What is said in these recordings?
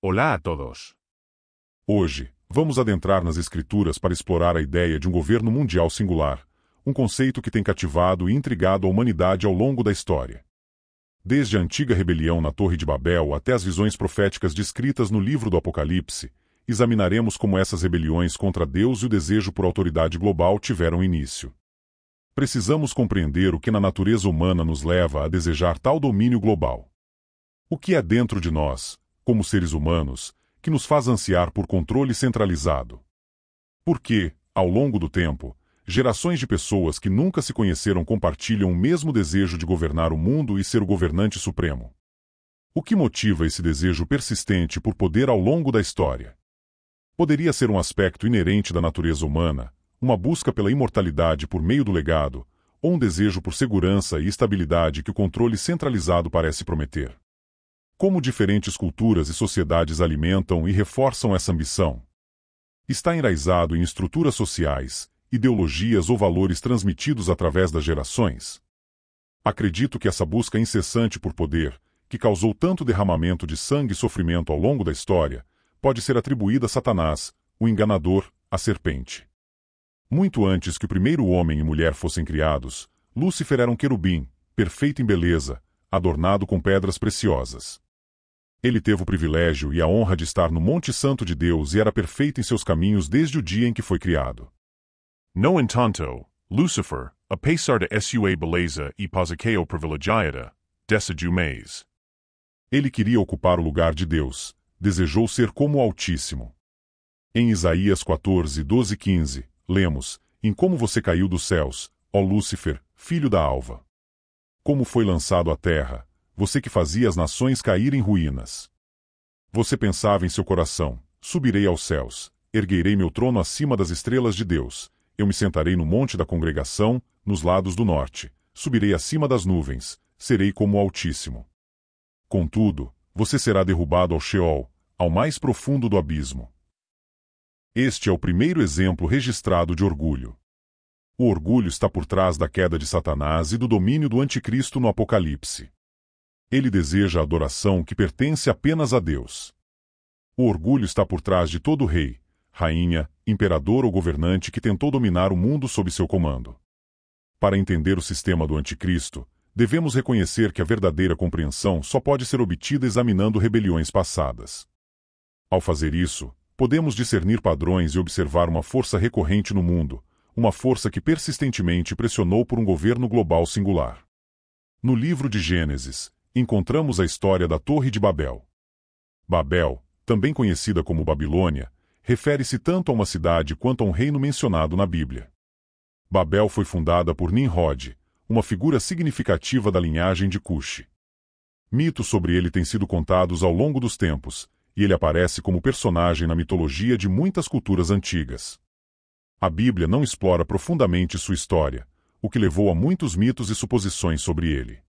Hola a todos. Hoje, vamos adentrar nas Escrituras para explorar a ideia de um governo mundial singular, um conceito que tem cativado e intrigado a humanidade ao longo da história. Desde a antiga rebelião na Torre de Babel até as visões proféticas descritas no livro do Apocalipse, examinaremos como essas rebeliões contra Deus e o desejo por autoridade global tiveram início. Precisamos compreender o que na natureza humana nos leva a desejar tal domínio global. O que é dentro de nós, como seres humanos, que nos faz ansiar por controle centralizado? Por que, ao longo do tempo, gerações de pessoas que nunca se conheceram compartilham o mesmo desejo de governar o mundo e ser o governante supremo? O que motiva esse desejo persistente por poder ao longo da história? Poderia ser um aspecto inerente da natureza humana, uma busca pela imortalidade por meio do legado, ou um desejo por segurança e estabilidade que o controle centralizado parece prometer? Como diferentes culturas e sociedades alimentam e reforçam essa ambição? Está enraizado em estruturas sociais, ideologias ou valores transmitidos através das gerações? Acredito que essa busca incessante por poder, que causou tanto derramamento de sangue e sofrimento ao longo da história, pode ser atribuída a Satanás, o enganador, a serpente. Muito antes que o primeiro homem e mulher fossem criados, Lúcifer era um querubim, perfeito em beleza, adornado com pedras preciosas. Ele teve o privilégio e a honra de estar no Monte Santo de Deus e era perfeito em seus caminhos desde o dia em que foi criado. No entanto, Lucifer, apesar de sua beleza e posição privilegiada, decidiu mais. Ele queria ocupar o lugar de Deus, desejou ser como o Altíssimo. Em Isaías 14, 12 e 15, lemos: Em como você caiu dos céus, ó Lúcifer, filho da alva. Como foi lançado à terra, você que fazia as nações cair em ruínas. Você pensava em seu coração: subirei aos céus, erguerei meu trono acima das estrelas de Deus, eu me sentarei no monte da congregação, nos lados do norte, subirei acima das nuvens, serei como o Altíssimo. Contudo, você será derrubado ao Sheol, ao mais profundo do abismo. Este é o primeiro exemplo registrado de orgulho. O orgulho está por trás da queda de Satanás e do domínio do Anticristo no Apocalipse. Ele deseja a adoração que pertence apenas a Deus. O orgulho está por trás de todo rei, rainha, imperador ou governante que tentou dominar o mundo sob seu comando. Para entender o sistema do Anticristo, devemos reconhecer que a verdadeira compreensão só pode ser obtida examinando rebeliões passadas. Ao fazer isso, podemos discernir padrões e observar uma força recorrente no mundo, uma força que persistentemente pressionou por um governo global singular. No livro de Gênesis, encontramos a história da Torre de Babel. Babel, também conhecida como Babilônia, refere-se tanto a uma cidade quanto a um reino mencionado na Bíblia. Babel foi fundada por Nimrod, uma figura significativa da linhagem de Cuxi. Mitos sobre ele têm sido contados ao longo dos tempos, e ele aparece como personagem na mitologia de muitas culturas antigas. A Bíblia não explora profundamente sua história, o que levou a muitos mitos e suposições sobre ele.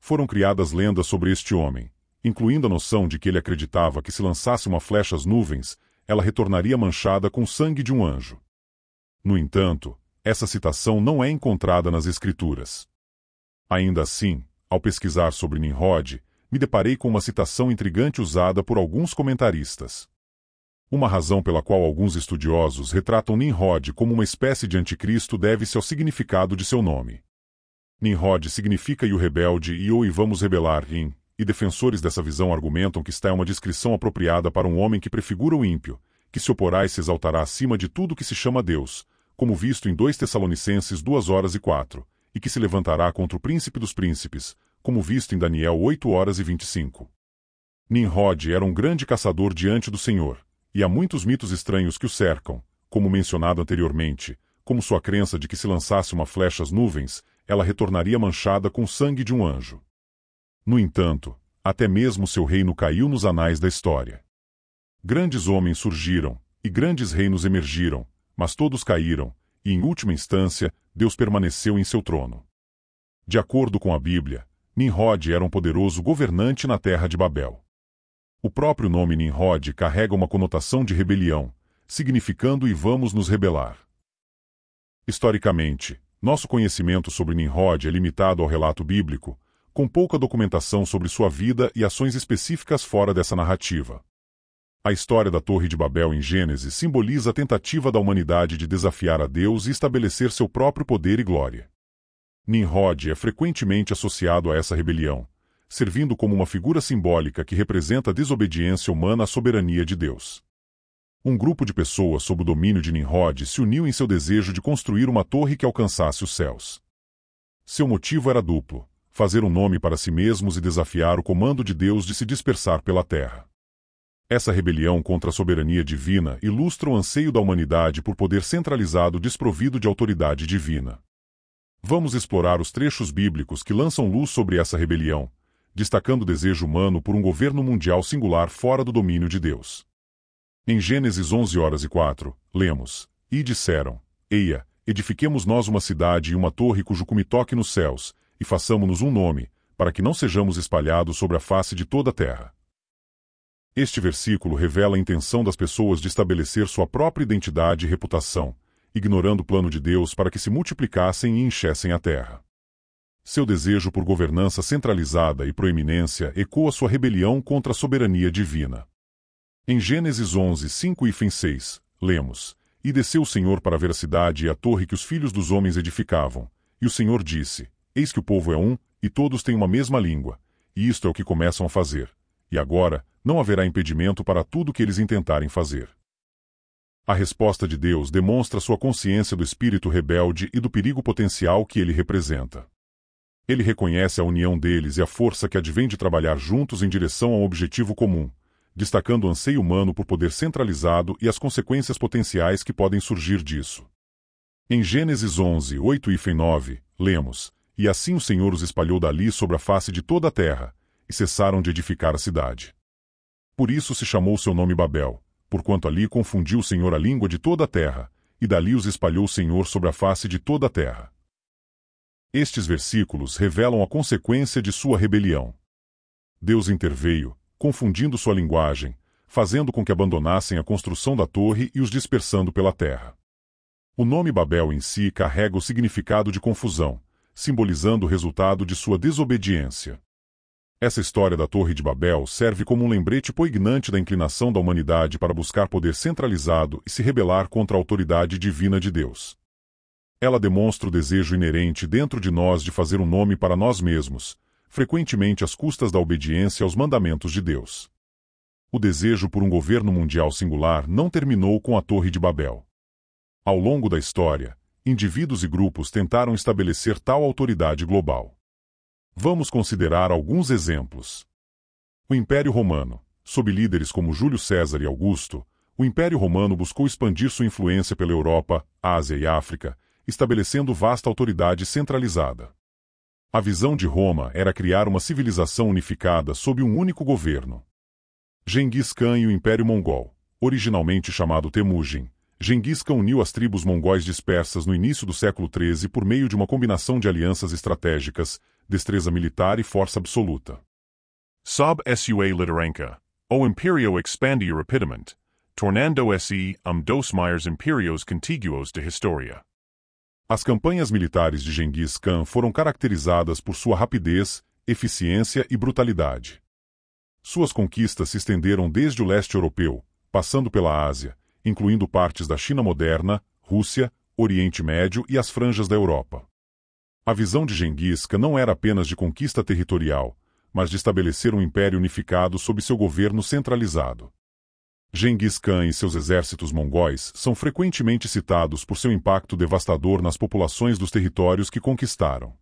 Foram criadas lendas sobre este homem, incluindo a noção de que ele acreditava que se lançasse uma flecha às nuvens, ela retornaria manchada com o sangue de um anjo. No entanto, essa citação não é encontrada nas Escrituras. Ainda assim, ao pesquisar sobre Nimrod, me deparei com uma citação intrigante usada por alguns comentaristas. Uma razão pela qual alguns estudiosos retratam Nimrod como uma espécie de anticristo deve-se ao significado de seu nome. Nimrod significa o rebelde e vamos rebelar e defensores dessa visão argumentam que esta é uma descrição apropriada para um homem que prefigura o ímpio, que se oporá e se exaltará acima de tudo que se chama Deus, como visto em 2 Tessalonicenses 2:4, e que se levantará contra o príncipe dos príncipes, como visto em Daniel 8:25. Nimrod era um grande caçador diante do Senhor, e há muitos mitos estranhos que o cercam, como mencionado anteriormente, como sua crença de que se lançasse uma flecha às nuvens, ela retornaria manchada com o sangue de um anjo. No entanto, até mesmo seu reino caiu nos anais da história. Grandes homens surgiram, e grandes reinos emergiram, mas todos caíram, e em última instância, Deus permaneceu em seu trono. De acordo com a Bíblia, Nimrod era um poderoso governante na terra de Babel. O próprio nome Nimrod carrega uma conotação de rebelião, significando e vamos nos rebelar. Historicamente, nosso conhecimento sobre Nimrod é limitado ao relato bíblico, com pouca documentação sobre sua vida e ações específicas fora dessa narrativa. A história da Torre de Babel em Gênesis simboliza a tentativa da humanidade de desafiar a Deus e estabelecer seu próprio poder e glória. Nimrod é frequentemente associado a essa rebelião, servindo como uma figura simbólica que representa a desobediência humana à soberania de Deus. Um grupo de pessoas sob o domínio de Nimrod se uniu em seu desejo de construir uma torre que alcançasse os céus. Seu motivo era duplo: fazer um nome para si mesmos e desafiar o comando de Deus de se dispersar pela terra. Essa rebelião contra a soberania divina ilustra o anseio da humanidade por poder centralizado desprovido de autoridade divina. Vamos explorar os trechos bíblicos que lançam luz sobre essa rebelião, destacando o desejo humano por um governo mundial singular fora do domínio de Deus. Em Gênesis 11:04, lemos: E disseram: Eia, edifiquemos nós uma cidade e uma torre cujo cume toque nos céus, e façamo-nos um nome, para que não sejamos espalhados sobre a face de toda a terra. Este versículo revela a intenção das pessoas de estabelecer sua própria identidade e reputação, ignorando o plano de Deus para que se multiplicassem e enchessem a terra. Seu desejo por governança centralizada e proeminência ecoa sua rebelião contra a soberania divina. Em Gênesis 11:5-6, lemos: E desceu o Senhor para ver a cidade e a torre que os filhos dos homens edificavam. E o Senhor disse: Eis que o povo é um, e todos têm uma mesma língua, e isto é o que começam a fazer. E agora, não haverá impedimento para tudo o que eles intentarem fazer. A resposta de Deus demonstra sua consciência do espírito rebelde e do perigo potencial que ele representa. Ele reconhece a união deles e a força que advém de trabalhar juntos em direção a um objetivo comum, destacando o anseio humano por poder centralizado e as consequências potenciais que podem surgir disso. Em Gênesis 11:8-9, lemos: E assim o Senhor os espalhou dali sobre a face de toda a terra, e cessaram de edificar a cidade. Por isso se chamou seu nome Babel, porquanto ali confundiu o Senhor a língua de toda a terra, e dali os espalhou o Senhor sobre a face de toda a terra. Estes versículos revelam a consequência de sua rebelião. Deus interveio, confundindo sua linguagem, fazendo com que abandonassem a construção da torre e os dispersando pela terra. O nome Babel em si carrega o significado de confusão, simbolizando o resultado de sua desobediência. Essa história da Torre de Babel serve como um lembrete poignante da inclinação da humanidade para buscar poder centralizado e se rebelar contra a autoridade divina de Deus. Ela demonstra o desejo inerente dentro de nós de fazer um nome para nós mesmos, frequentemente às custas da obediência aos mandamentos de Deus. O desejo por um governo mundial singular não terminou com a Torre de Babel. Ao longo da história, indivíduos e grupos tentaram estabelecer tal autoridade global. Vamos considerar alguns exemplos. O Império Romano. Sob líderes como Júlio César e Augusto, o Império Romano buscou expandir sua influência pela Europa, Ásia e África, estabelecendo vasta autoridade centralizada. A visão de Roma era criar uma civilização unificada sob um único governo. Gengis Khan e o Império Mongol, originalmente chamado Temujin. Gengis Khan uniu as tribos mongóis dispersas no início do século XIII por meio de uma combinação de alianças estratégicas, destreza militar e força absoluta. Sob sua liderança, o Imperio expandiu rapidamente, tornando-se dos maiores impérios contiguos da história. As campanhas militares de Gengis Khan foram caracterizadas por sua rapidez, eficiência e brutalidade. Suas conquistas se estenderam desde o leste europeu, passando pela Ásia, incluindo partes da China moderna, Rússia, Oriente Médio e as franjas da Europa. A visão de Gengis Khan não era apenas de conquista territorial, mas de estabelecer um império unificado sob seu governo centralizado. Gengis Khan e seus exércitos mongóis são frequentemente citados por seu impacto devastador nas populações dos territórios que conquistaram.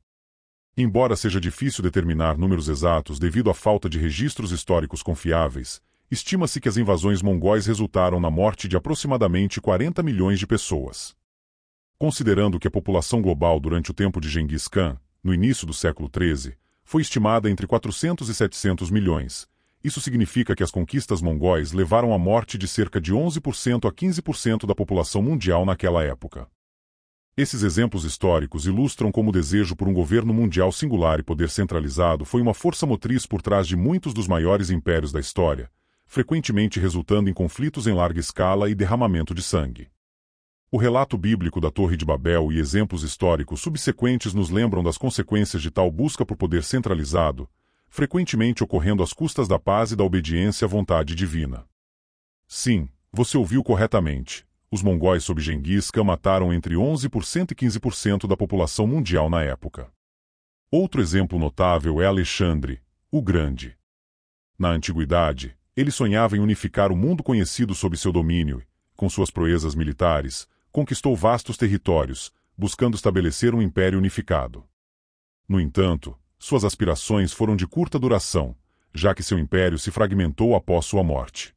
Embora seja difícil determinar números exatos devido à falta de registros históricos confiáveis, estima-se que as invasões mongóis resultaram na morte de aproximadamente 40 milhões de pessoas. Considerando que a população global durante o tempo de Gengis Khan, no início do século XIII, foi estimada entre 400 e 700 milhões, isso significa que as conquistas mongóis levaram à morte de cerca de 11% a 15% da população mundial naquela época. Esses exemplos históricos ilustram como o desejo por um governo mundial singular e poder centralizado foi uma força motriz por trás de muitos dos maiores impérios da história, frequentemente resultando em conflitos em larga escala e derramamento de sangue. O relato bíblico da Torre de Babel e exemplos históricos subsequentes nos lembram das consequências de tal busca por poder centralizado, frequentemente ocorrendo às custas da paz e da obediência à vontade divina. Sim, você ouviu corretamente. Os mongóis sob Genghis Khan mataram entre 11% e 15% da população mundial na época. Outro exemplo notável é Alexandre, o Grande. Na antiguidade, ele sonhava em unificar o mundo conhecido sob seu domínio e, com suas proezas militares, conquistou vastos territórios, buscando estabelecer um império unificado. No entanto, suas aspirações foram de curta duração, já que seu império se fragmentou após sua morte.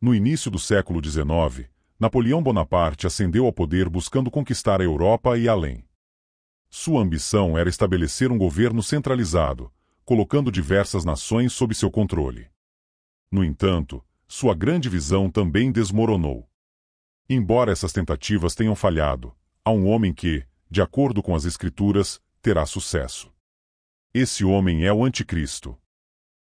No início do século XIX, Napoleão Bonaparte ascendeu ao poder buscando conquistar a Europa e além. Sua ambição era estabelecer um governo centralizado, colocando diversas nações sob seu controle. No entanto, sua grande visão também desmoronou. Embora essas tentativas tenham falhado, há um homem que, de acordo com as Escrituras, terá sucesso. Esse homem é o Anticristo.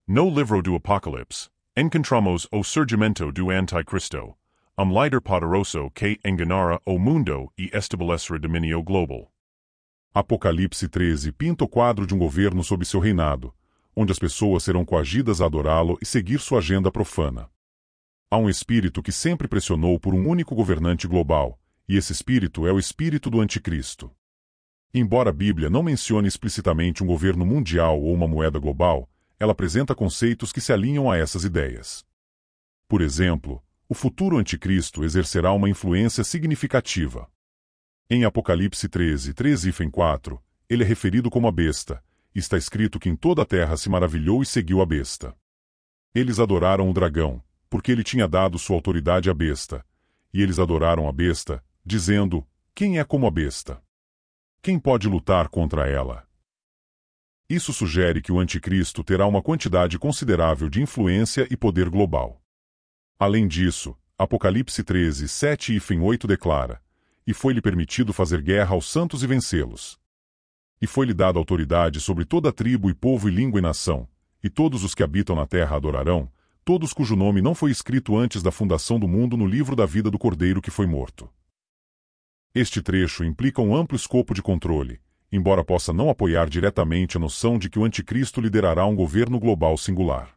No livro do Apocalipse, encontramos o surgimento do Anticristo, líder poderoso que enganará o mundo e estabelecerá domínio global. Apocalipse 13 pinta o quadro de um governo sob seu reinado, onde as pessoas serão coagidas a adorá-lo e seguir sua agenda profana. Há um espírito que sempre pressionou por um único governante global, e esse espírito é o espírito do Anticristo. Embora a Bíblia não mencione explicitamente um governo mundial ou uma moeda global, ela apresenta conceitos que se alinham a essas ideias. Por exemplo, o futuro Anticristo exercerá uma influência significativa. Em Apocalipse 13, 3-4, ele é referido como a besta, e está escrito que em toda a terra se maravilhou e seguiu a besta. Eles adoraram o dragão, porque ele tinha dado sua autoridade à besta, e eles adoraram a besta, dizendo: quem é como a besta? Quem pode lutar contra ela? Isso sugere que o Anticristo terá uma quantidade considerável de influência e poder global. Além disso, Apocalipse 13, 7-8 declara: e foi-lhe permitido fazer guerra aos santos e vencê-los. E foi-lhe dada autoridade sobre toda tribo e povo e língua e nação, e todos os que habitam na terra adorarão, todos cujo nome não foi escrito antes da fundação do mundo no livro da vida do Cordeiro que foi morto. Este trecho implica um amplo escopo de controle, embora possa não apoiar diretamente a noção de que o Anticristo liderará um governo global singular.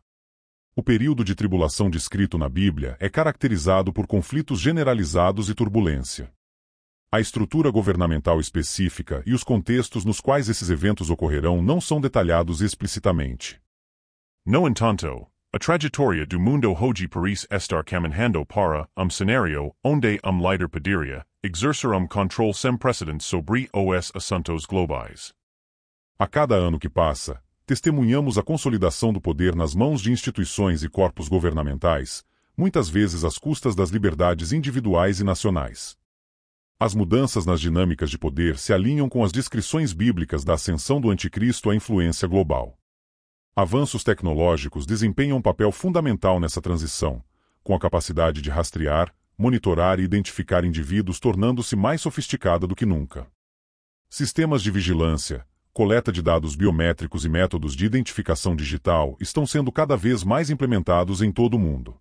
O período de tribulação descrito na Bíblia é caracterizado por conflitos generalizados e turbulência. A estrutura governamental específica e os contextos nos quais esses eventos ocorrerão não são detalhados explicitamente. No entanto, a trajetória do mundo hoje parece estar caminhando para cenário onde líder poderia exercer controle sem precedentes sobre os assuntos globais. A cada ano que passa, testemunhamos a consolidação do poder nas mãos de instituições e corpos governamentais, muitas vezes às custas das liberdades individuais e nacionais. As mudanças nas dinâmicas de poder se alinham com as descrições bíblicas da ascensão do Anticristo à influência global. Avanços tecnológicos desempenham um papel fundamental nessa transição, com a capacidade de rastrear, monitorar e identificar indivíduos tornando-se mais sofisticada do que nunca. Sistemas de vigilância, coleta de dados biométricos e métodos de identificação digital estão sendo cada vez mais implementados em todo o mundo.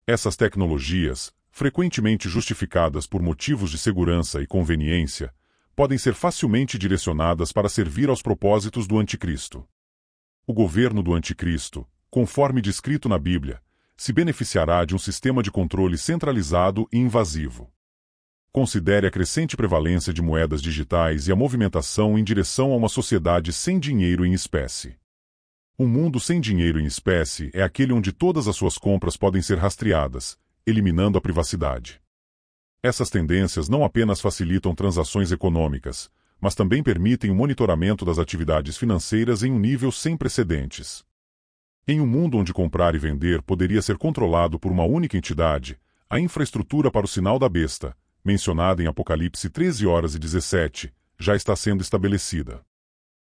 Essas tecnologias, frequentemente justificadas por motivos de segurança e conveniência, podem ser facilmente direcionadas para servir aos propósitos do Anticristo. O governo do Anticristo, conforme descrito na Bíblia, se beneficiará de um sistema de controle centralizado e invasivo. Considere a crescente prevalência de moedas digitais e a movimentação em direção a uma sociedade sem dinheiro em espécie. Um mundo sem dinheiro em espécie é aquele onde todas as suas compras podem ser rastreadas, eliminando a privacidade. Essas tendências não apenas facilitam transações econômicas, mas também permitem o monitoramento das atividades financeiras em um nível sem precedentes. Em um mundo onde comprar e vender poderia ser controlado por uma única entidade, a infraestrutura para o sinal da besta, mencionada em Apocalipse 13:17, já está sendo estabelecida.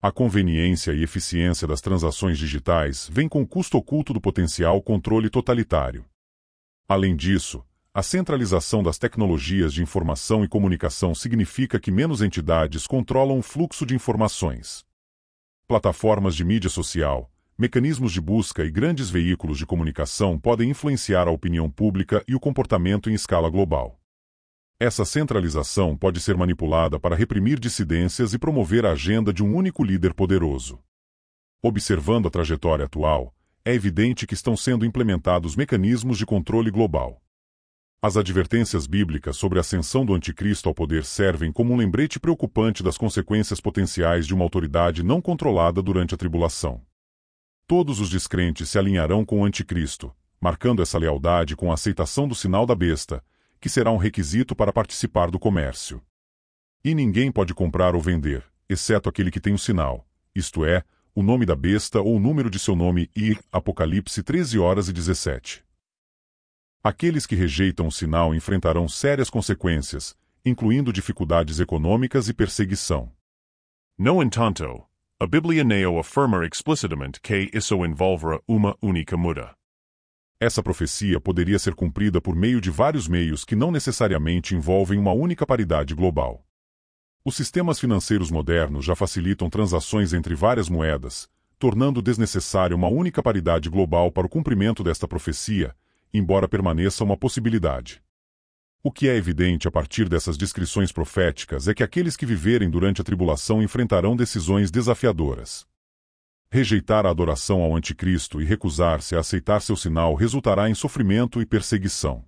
A conveniência e eficiência das transações digitais vem com o custo oculto do potencial controle totalitário. Além disso, a centralização das tecnologias de informação e comunicação significa que menos entidades controlam o fluxo de informações. Plataformas de mídia social, mecanismos de busca e grandes veículos de comunicação podem influenciar a opinião pública e o comportamento em escala global. Essa centralização pode ser manipulada para reprimir dissidências e promover a agenda de um único líder poderoso. Observando a trajetória atual, é evidente que estão sendo implementados mecanismos de controle global. As advertências bíblicas sobre a ascensão do anticristo ao poder servem como um lembrete preocupante das consequências potenciais de uma autoridade não controlada durante a tribulação. Todos os descrentes se alinharão com o anticristo, marcando essa lealdade com a aceitação do sinal da besta, que será um requisito para participar do comércio. E ninguém pode comprar ou vender, exceto aquele que tem o sinal, isto é, o nome da besta ou o número de seu nome e Apocalipse 13:17. Aqueles que rejeitam o sinal enfrentarão sérias consequências, incluindo dificuldades econômicas e perseguição. No entanto, a Biblia neo affirma explicitamente que isso envolverá uma única muda. Essa profecia poderia ser cumprida por meio de vários meios que não necessariamente envolvem uma única paridade global. Os sistemas financeiros modernos já facilitam transações entre várias moedas, tornando desnecessária uma única paridade global para o cumprimento desta profecia, embora permaneça uma possibilidade. O que é evidente a partir dessas descrições proféticas é que aqueles que viverem durante a tribulação enfrentarão decisões desafiadoras. Rejeitar a adoração ao anticristo e recusar-se a aceitar seu sinal resultará em sofrimento e perseguição.